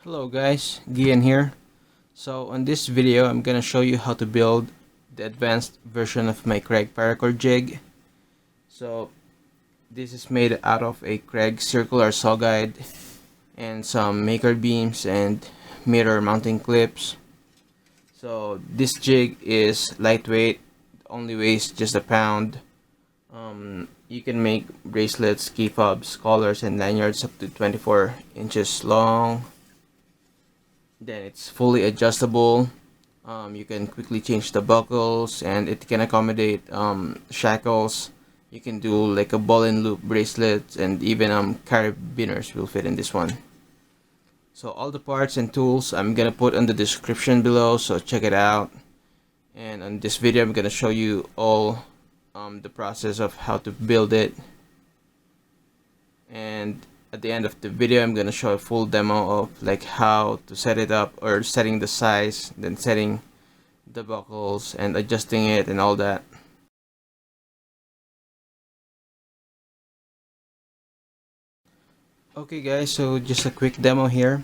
Hello guys, Gian here. So on this video I'm gonna show you how to build the advanced version of my Kreg Paracord Jig. So this is made out of a Kreg circular saw guide and some maker beams and mirror mounting clips. So this jig is lightweight, only weighs just a pound. You can make bracelets, keyfobs, collars, and lanyards up to 24 inches long. Then it's fully adjustable. You can quickly change the buckles, and it can accommodate shackles. You can do like a ball and loop bracelets, and even carabiners will fit in this one. So all the parts and tools I'm gonna put in the description below, so check it out. And on this video I'm gonna show you all the process of how to build it, and at the end of the video I'm gonna show a full demo of like how to set it up, or setting the size, then setting the buckles and adjusting it and all that. Okay guys, so just a quick demo here.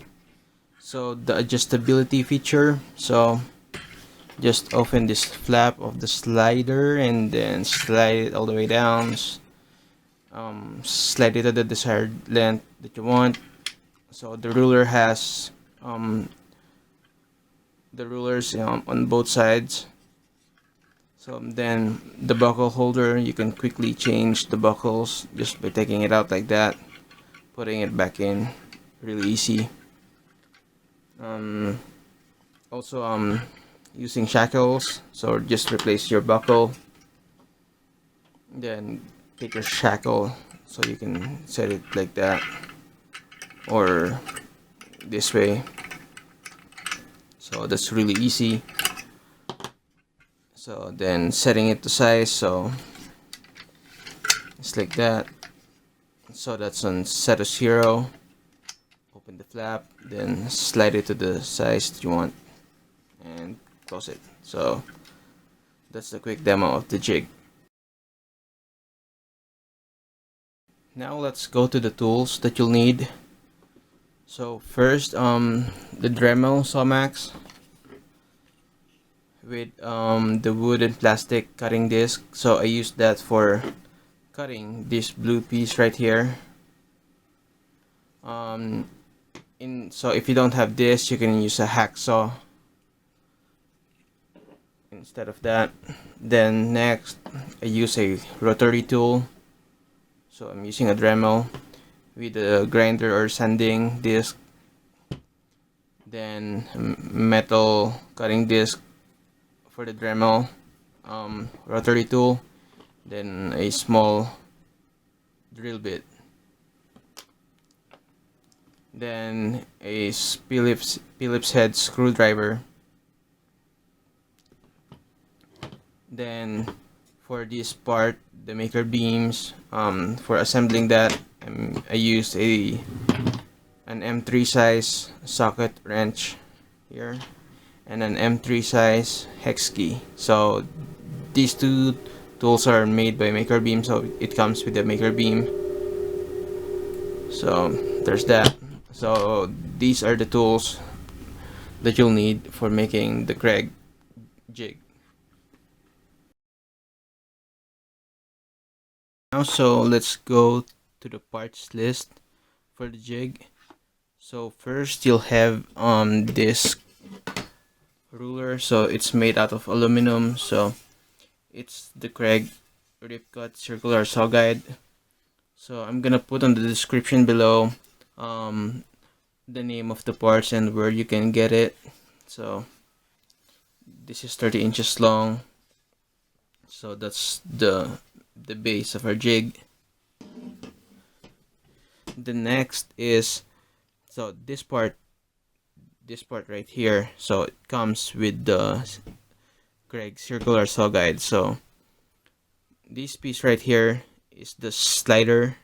So the adjustability feature, so just open this flap of the slider and then slide it all the way down. Slide it to the desired length that you want. So the ruler has the rulers on both sides. So then the buckle holder, you can quickly change the buckles just by taking it out like that, putting it back in, really easy. Also using shackles, so just replace your buckle, then take your shackle, so you can set it like that or this way. So that's really easy. So then setting it to size, so it's like that. So that's on set of 0. Open the flap, then slide it to the size that you want and close it. So that's the quick demo of the jig. Now let's go to the tools that you'll need. So first, the Dremel saw max with the wood and plastic cutting disc. So I use that for cutting this blue piece right here. So if you don't have this, you can use a hacksaw instead of that. Then next, I use a rotary tool. So I'm using a Dremel with a grinder or sanding disc. Then metal cutting disc for the Dremel rotary tool. Then a small drill bit. Then a Phillips head screwdriver. Then for this part, the maker beams, for assembling that, I used an M3 size socket wrench here and an M3 size hex key. So these two tools are made by Maker Beam, so it comes with the Maker Beam. So there's that. So these are the tools that you'll need for making the Kreg jig. Now, so let's go to the parts list for the jig. So first you'll have this ruler. So it's made out of aluminum. So it's the Kreg Rip Cut Circular Saw Guide. So I'm gonna put on the description below the name of the parts and where you can get it. So this is 30 inches long. So that's the base of our jig. The next is, so this part right here, so it comes with the Kreg circular saw guide. So this piece right here is the slider.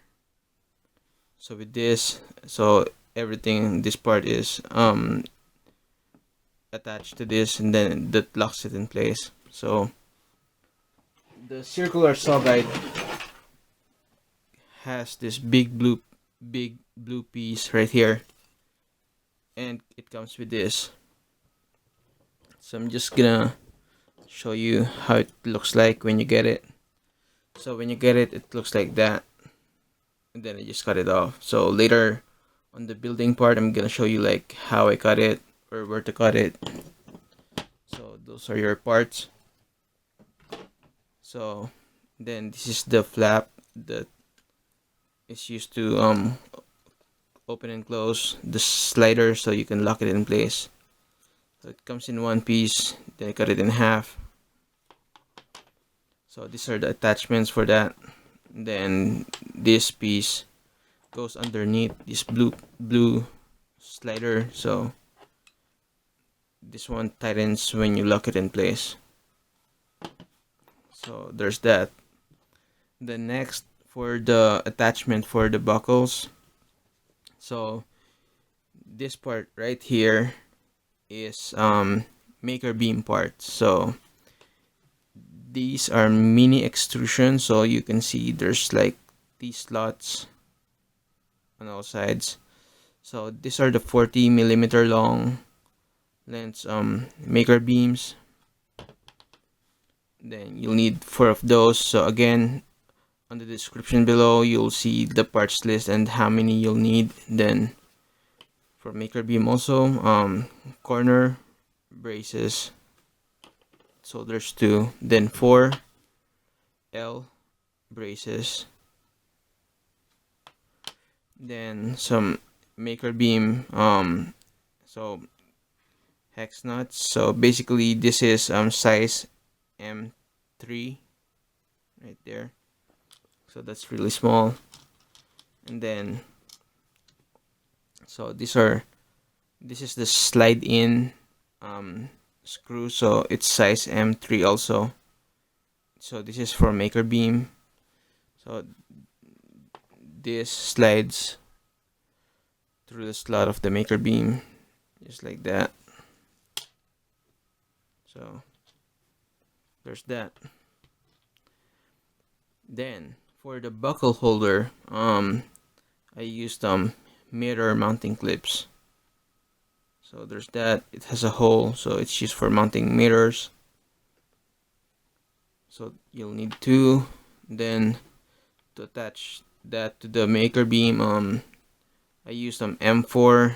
So with this, so everything, this part is attached to this, and then that locks it in place. So the circular saw guide has this big blue piece right here. and it comes with this. So I'm just gonna show you how it looks like when you get it. So when you get it, it looks like that, and then I just cut it off. So later on the building part, I'm gonna show you like how I cut it or where to cut it. So those are your parts. So then this is the flap that is used to open and close the slider so you can lock it in place. So it comes in one piece, then I cut it in half. So these are the attachments for that. Then this piece goes underneath this blue slider, so this one tightens when you lock it in place. So there's that. The next, for the attachment for the buckles, so this part right here is maker beam parts. So these are mini extrusion, so you can see there's like these slots on all sides. So these are the 40mm long lengths maker beams. Then you'll need 4 of those. So again, on the description below you'll see the parts list and how many you'll need. Then for maker beam also, corner braces, so there's 2. Then 4 L braces. Then some maker beam so hex nuts. So basically this is size M3 right there, so that's really small. And then so this is the slide in screw, so it's size M3 also. So this is for maker beam. So this slides through the slot of the maker beam just like that. So there's that. Then for the buckle holder, I used mirror mounting clips. So there's that. It has a hole, so it's used for mounting mirrors. So you'll need 2. Then to attach that to the maker beam, I used some M4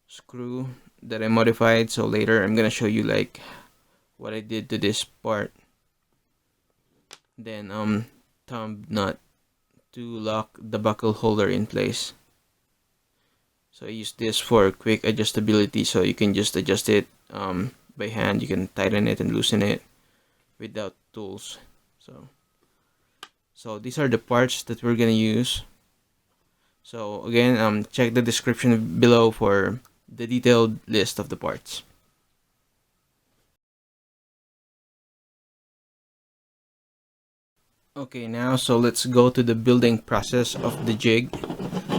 screw that I modified. So later I'm gonna show you like what I did to this part. Then thumb nut to lock the buckle holder in place. So I use this for quick adjustability, so you can just adjust it by hand. You can tighten it and loosen it without tools. So these are the parts that we're gonna use. So again, check the description below for the detailed list of the parts. Okay, now so let's go to the building process of the jig.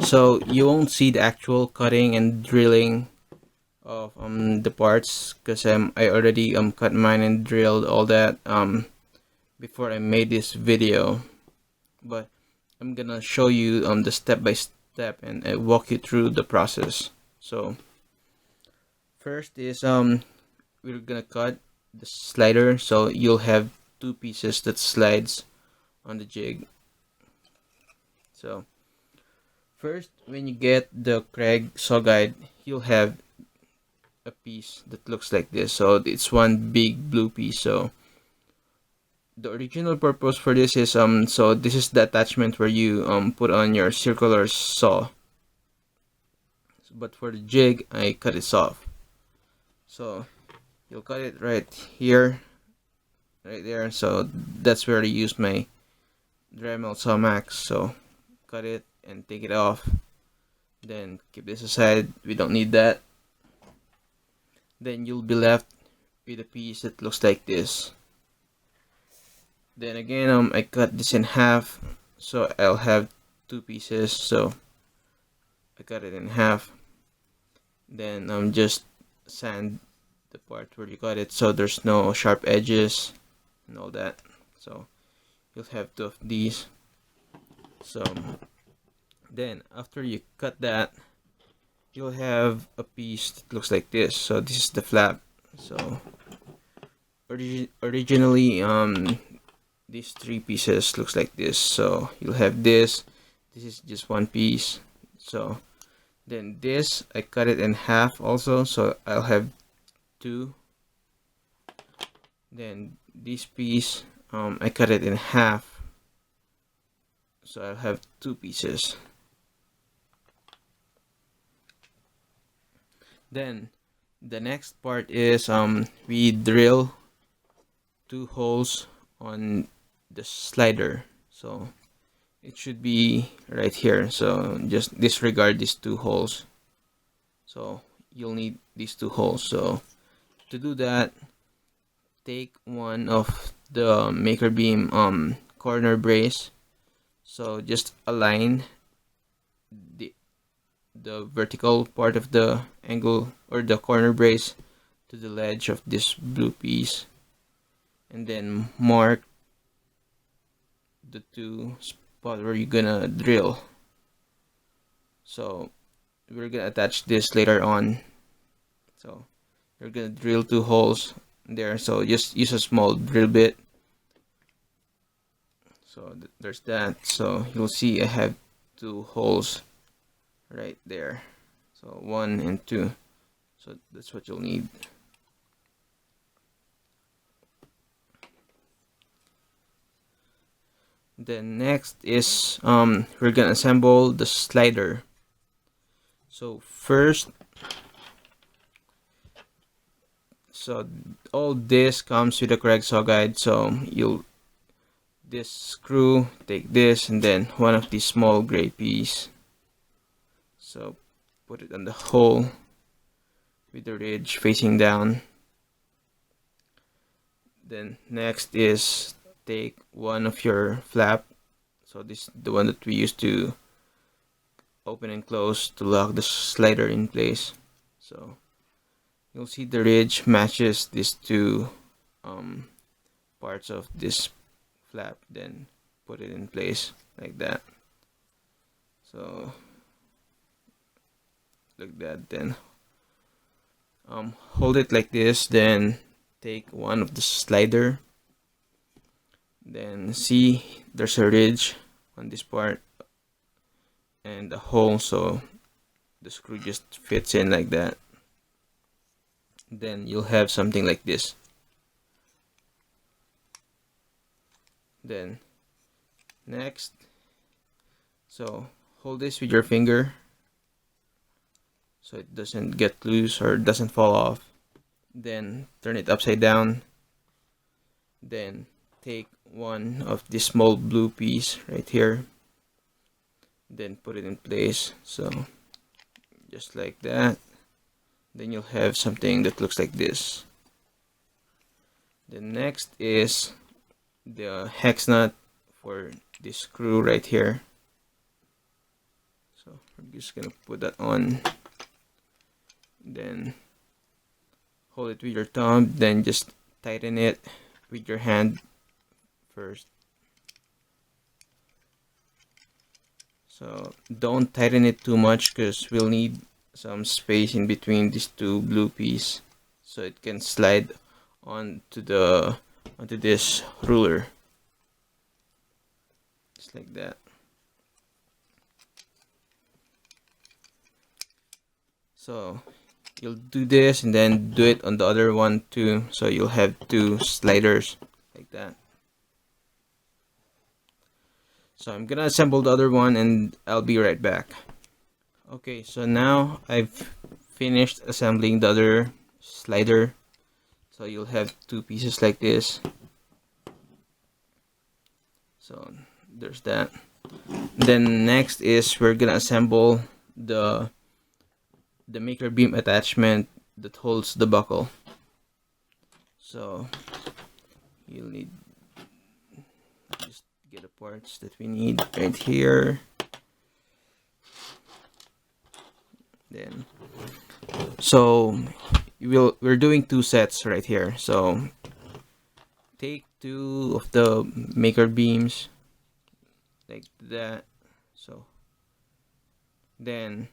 So you won't see the actual cutting and drilling of the parts, because I already cut mine and drilled all that before I made this video. But I'm gonna show you the step by step and walk you through the process. So first is we're gonna cut the slider, so you'll have 2 pieces that slides on the jig. So first, when you get the Kreg saw guide, you'll have a piece that looks like this. So it's one big blue piece. So the original purpose for this is so this is the attachment where you put on your circular saw. But for the jig, I cut it off. So you'll cut it right here, right there. So that's where I use my Dremel saw max. So cut it and take it off. Then keep this aside, we don't need that. Then you'll be left with a piece that looks like this. Then again, I cut this in half, so I'll have 2 pieces. So I cut it in half. Then just sand the part where you cut it so there's no sharp edges and all that. So you'll have 2 of these. So then after you cut that, you'll have a piece that looks like this. So this is the flap. So originally these three pieces looks like this. So you'll have this is just one piece. So then this I cut it in half also, so I'll have two. Then this piece I cut it in half, so I'll have two pieces. Then the next part is we drill two holes on the slider, so it should be right here. So just disregard these two holes. So you'll need these two holes. So to do that, take one of the maker beam corner brace. So just align the vertical part of the angle or the corner brace to the ledge of this blue piece, and then mark the two spot where you're gonna drill. So we're gonna attach this later on. So you're gonna drill two holes there, so just use a small drill bit. So there's that. So you'll see I have two holes right there, so 1 and 2. So that's what you'll need. Then next is we're gonna assemble the slider. So first, so all this comes with a Kreg saw guide. So this screw, take this, and then one of these small gray piece. So put it on the hole with the ridge facing down. Then next is take one of your flap. So this is the one that we used to open and close to lock the slider in place. So you'll see the ridge matches these two parts of this flap. Then put it in place like that. So like that. Then hold it like this. Then take one of the slider. Then see there's a ridge on this part and a hole, so the screw just fits in like that. Then you'll have something like this. Then next, so hold this with your finger so it doesn't get loose or doesn't fall off. Then turn it upside down. Then take one of this small blue piece right here, then put it in place, so just like that. Then you'll have something that looks like this. The next is the hex nut for this screw right here. So I'm just gonna put that on, then hold it with your thumb, then just tighten it with your hand first. So don't tighten it too much because we'll need some space in between these two blue pieces so it can slide onto this ruler, just like that. So you'll do this and then do it on the other one too, so you'll have two sliders like that. So I'm gonna assemble the other one and I'll be right back. Okay, so now I've finished assembling the other slider. So you'll have two pieces like this. So there's that. Then next is we're gonna assemble the maker beam attachment that holds the buckle. So you'll need just get the parts that we need right here. Then so we're doing two sets right here. So take two of the maker beams like that. So then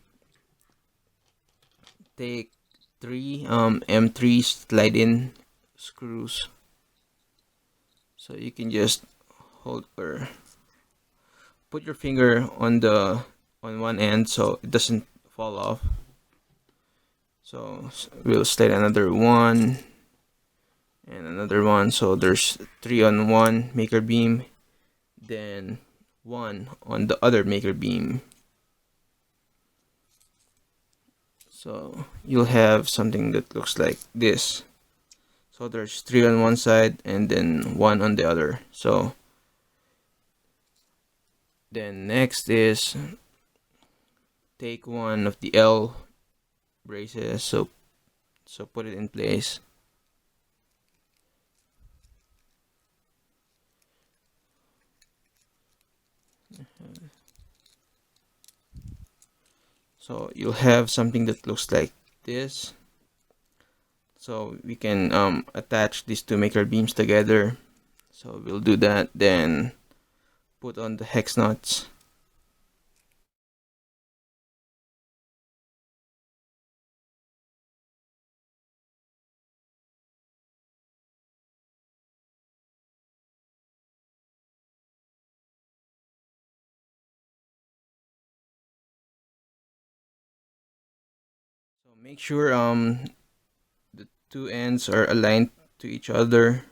take three M3 slide in screws. So you can just hold or put your finger on one end so it doesn't fall off. So we'll slide another one and another one. So there's 3 on one maker beam, then 1 on the other maker beam. So you'll have something that looks like this. So there's 3 on one side and then 1 on the other. So then next is take one of the L braces, so put it in place. So you'll have something that looks like this. So we can attach these two maker beams together. So we'll do that, then put on the hex nuts. So make sure the two ends are aligned to each other.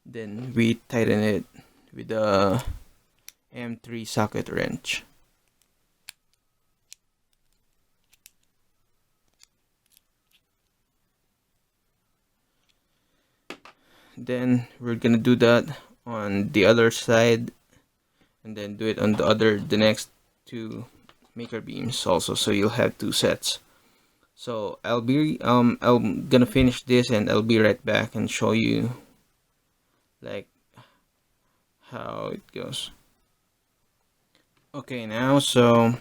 Then we tighten it with a M3 socket wrench. Then we're gonna do that on the other side, and then do it on the next two maker beams also, so you'll have 2 sets. So I'm gonna finish this and I'll be right back and show you like how it goes. Okay, now so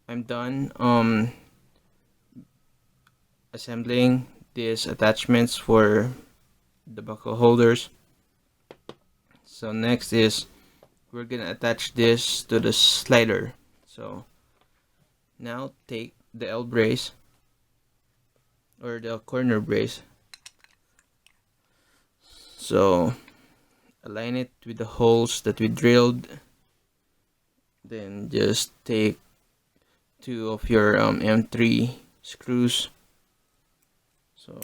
I'm done assembling these attachments for the buckle holders. So next is we're gonna attach this to the slider. So now take the L brace or the corner brace, so align it with the holes that we drilled, then just take 2 of your M3 screws, so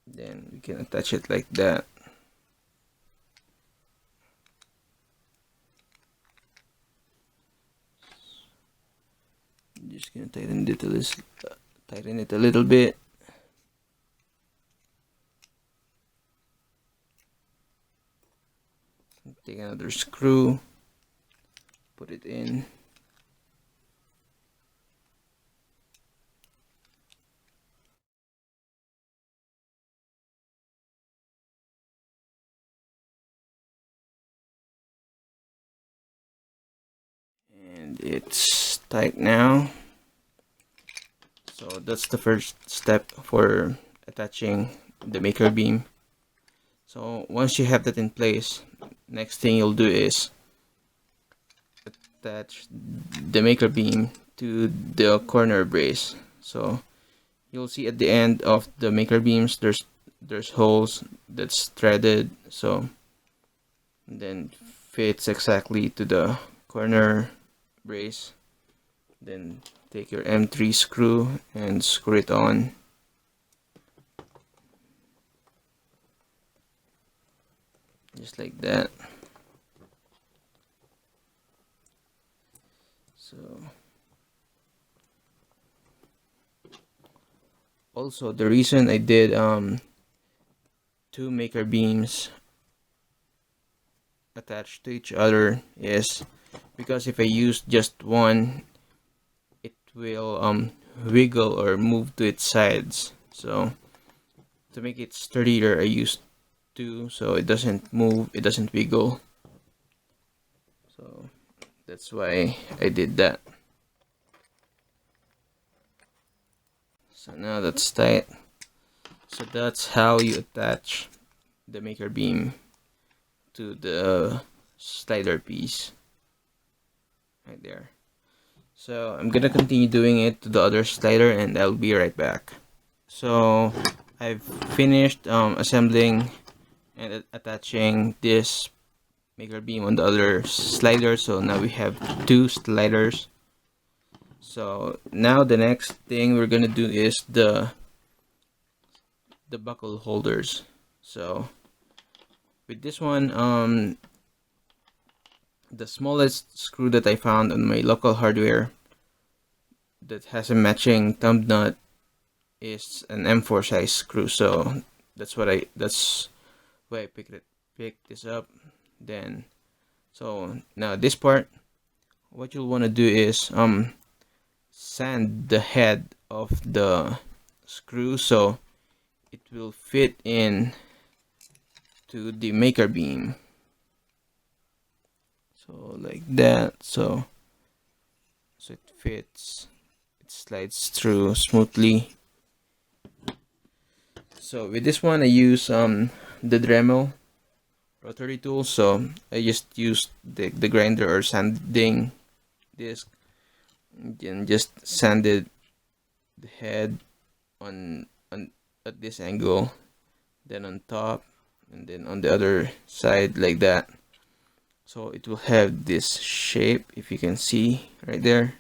then we can attach it like that. Just gonna tighten it a little bit. Take another screw, put it in. And it's tight now. So that's the first step for attaching the maker beam. So once you have that in place, next thing you'll do is attach the maker beam to the corner brace. So you'll see at the end of the maker beams there's holes that's threaded, so then fits exactly to the corner brace. Then take your M3 screw and screw it on. Just like that. So also the reason I did 2 maker beams attached to each other is because if I use just one, it will wiggle or move to its sides. So to make it sturdier, I used 2 so it doesn't move, it doesn't wiggle. So that's why I did that. So now that's tight. So that's how you attach the maker beam to the slider piece right there. So I'm gonna continue doing it to the other slider, and I'll be right back. So I've finished assembling and attaching this maker beam on the other slider. So now we have two sliders. So now the next thing we're gonna do is the buckle holders. So with this one, the smallest screw that I found on my local hardware that has a matching thumb nut is an M4 size screw. So that's why I picked this up. Then so now this part, what you'll want to do is sand the head of the screw so it will fit in to the maker beam. So like that, so it fits, it slides through smoothly. So with this one I use the Dremel Rotary tool. So I just used the grinder or sanding disc and just sanded the head on at this angle, then on top, and then on the other side like that. So it will have this shape, if you can see right there.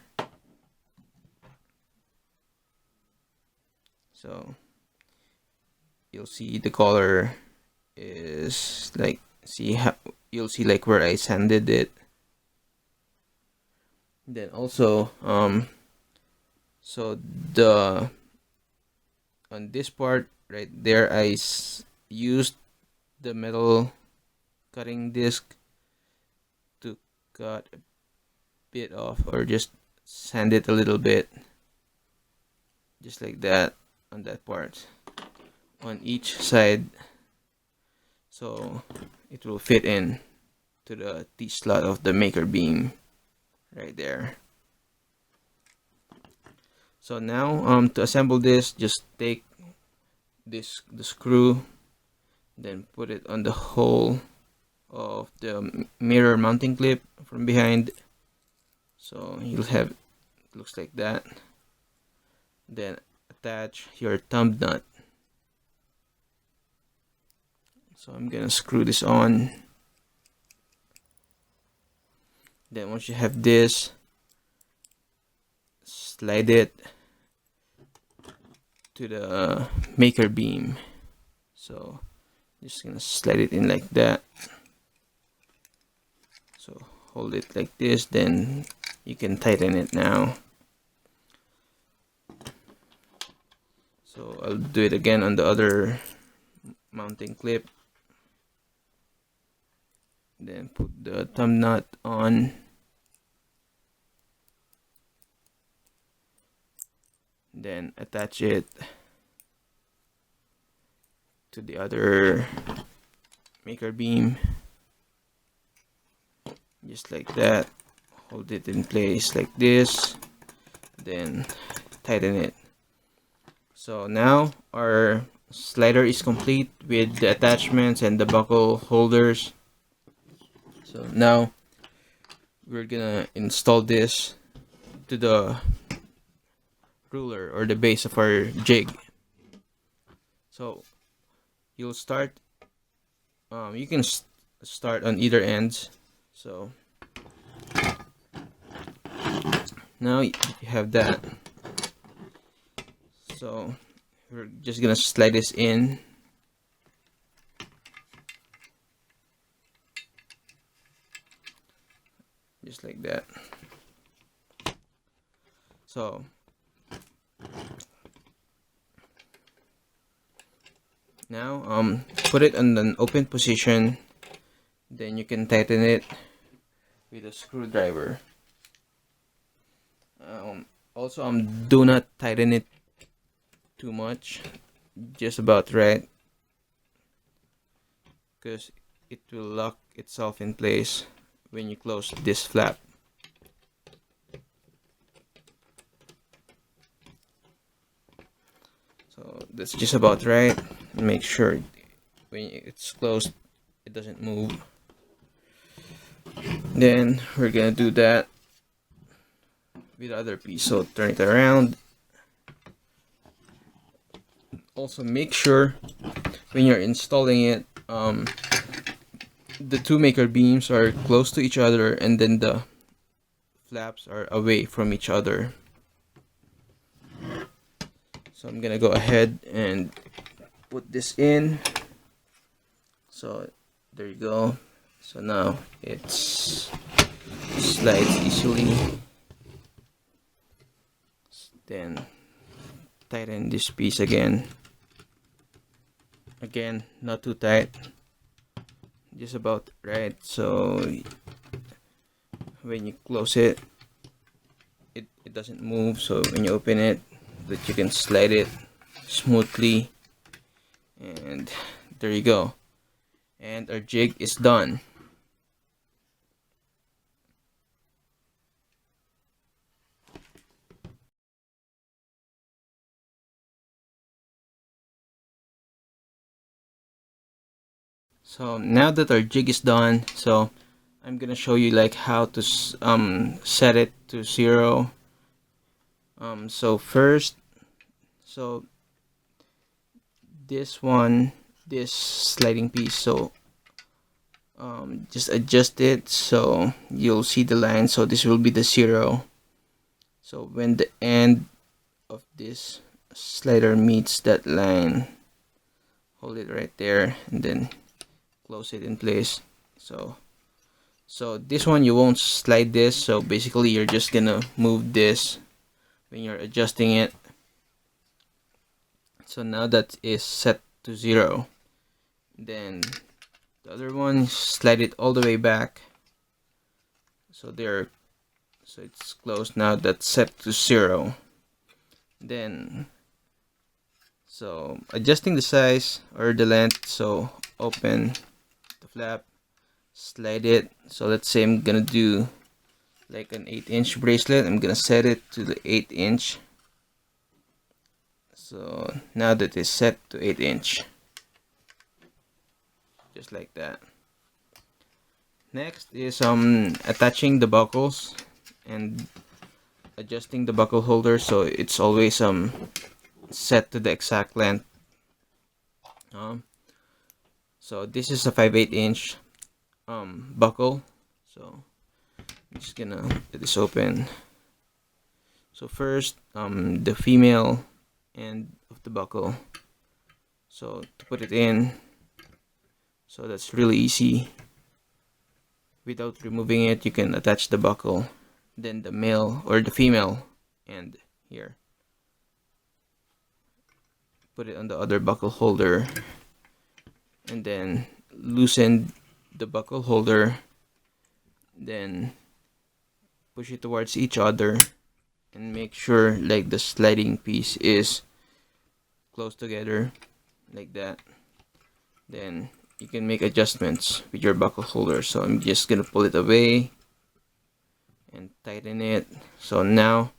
So you'll see the color is like, you'll see like where I sanded it. Then also so on this part right there, I used the metal cutting disc to cut a bit off, or just sand it a little bit, just like that on that part on each side, so it will fit in to the T-slot of the maker beam right there. So now to assemble this, just take the screw, then put it on the hole of the mirror mounting clip from behind. So you'll have, it looks like that. Then attach your thumb nut. So I'm gonna screw this on. Then once you have this, slide it to the maker beam. So just gonna slide it in like that. So hold it like this, then you can tighten it now. So I'll do it again on the other mounting clip. Then put the thumb nut on. Then attach it to the other maker beam, just like that. Hold it in place like this, then tighten it. So now our slider is complete with the attachments and the buckle holders. So now we're gonna install this to the ruler or the base of our jig. So you'll start, you can start on either ends. So now you have that. So we're just gonna slide this in. Just like that. So now put it in an open position, then you can tighten it with a screwdriver. Also do not tighten it too much, just about right, because it will lock itself in place when you close this flap. So that's just about right. Make sure when it's closed it doesn't move. Then we're gonna do that with the other piece. So turn it around. Also make sure when you're installing it, the two maker beams are close to each other, and then the flaps are away from each other. So I'm gonna go ahead and put this in. So there you go. So now it slides easily. Then tighten this piece again. Again, not too tight, just about right. So when you close it, it doesn't move. So when you open it, that you can slide it smoothly, and there you go. And our jig is done. So now that our jig is done, so I'm gonna show you like how to set it to 0. So first, so this sliding piece, so just adjust it so you'll see the line. So this will be the 0. So when the end of this slider meets that line, hold it right there and then close it in place. So this one you won't slide this, so basically you're just gonna move this when you're adjusting it. So now that is set to 0. Then the other one, slide it all the way back. So it's closed now. That's set to 0. Then so adjusting the size or the length. So open the flap, slide it. So let's say I'm gonna do like an 8-inch bracelet. I'm gonna set it to the 8-inch. So now that it's set to 8-inch, just like that. Next is attaching the buckles and adjusting the buckle holder so it's always set to the exact length. So this is a 5/8-inch buckle. So I'm just gonna get this open. So first, the female end of the buckle. So to put it in, so that's really easy. Without removing it, you can attach the buckle. Then the male or the female end here. Put it on the other buckle holder, and then loosen the buckle holder. Then push it towards each other, and make sure like the sliding piece is close together, like that. Then you can make adjustments with your buckle holder. So I'm just gonna pull it away and tighten it. So now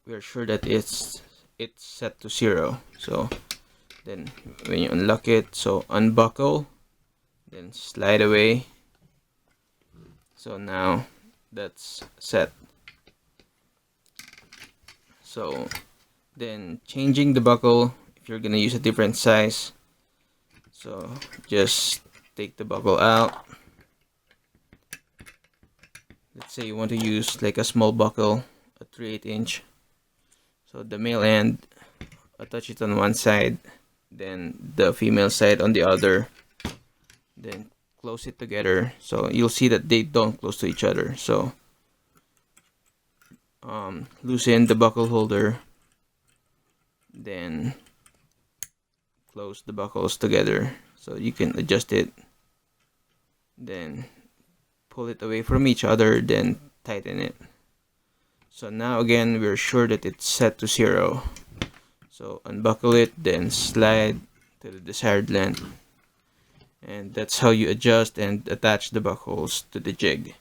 we are sure that it's set to 0. So then when you unlock it, so unbuckle, then slide away. So now that's set. So then changing the buckle, if you're gonna use a different size, so just take the buckle out. Let's say you want to use like a small buckle, a 3/8-inch. So the male end, attach it on one side, then the female side on the other, then close it together. So you'll see that they don't close to each other. So loosen the buckle holder, then close the buckles together so you can adjust it, then pull it away from each other, then tighten it. So now again we're sure that it's set to 0. So unbuckle it, then slide to the desired length, and that's how you adjust and attach the buckles to the jig.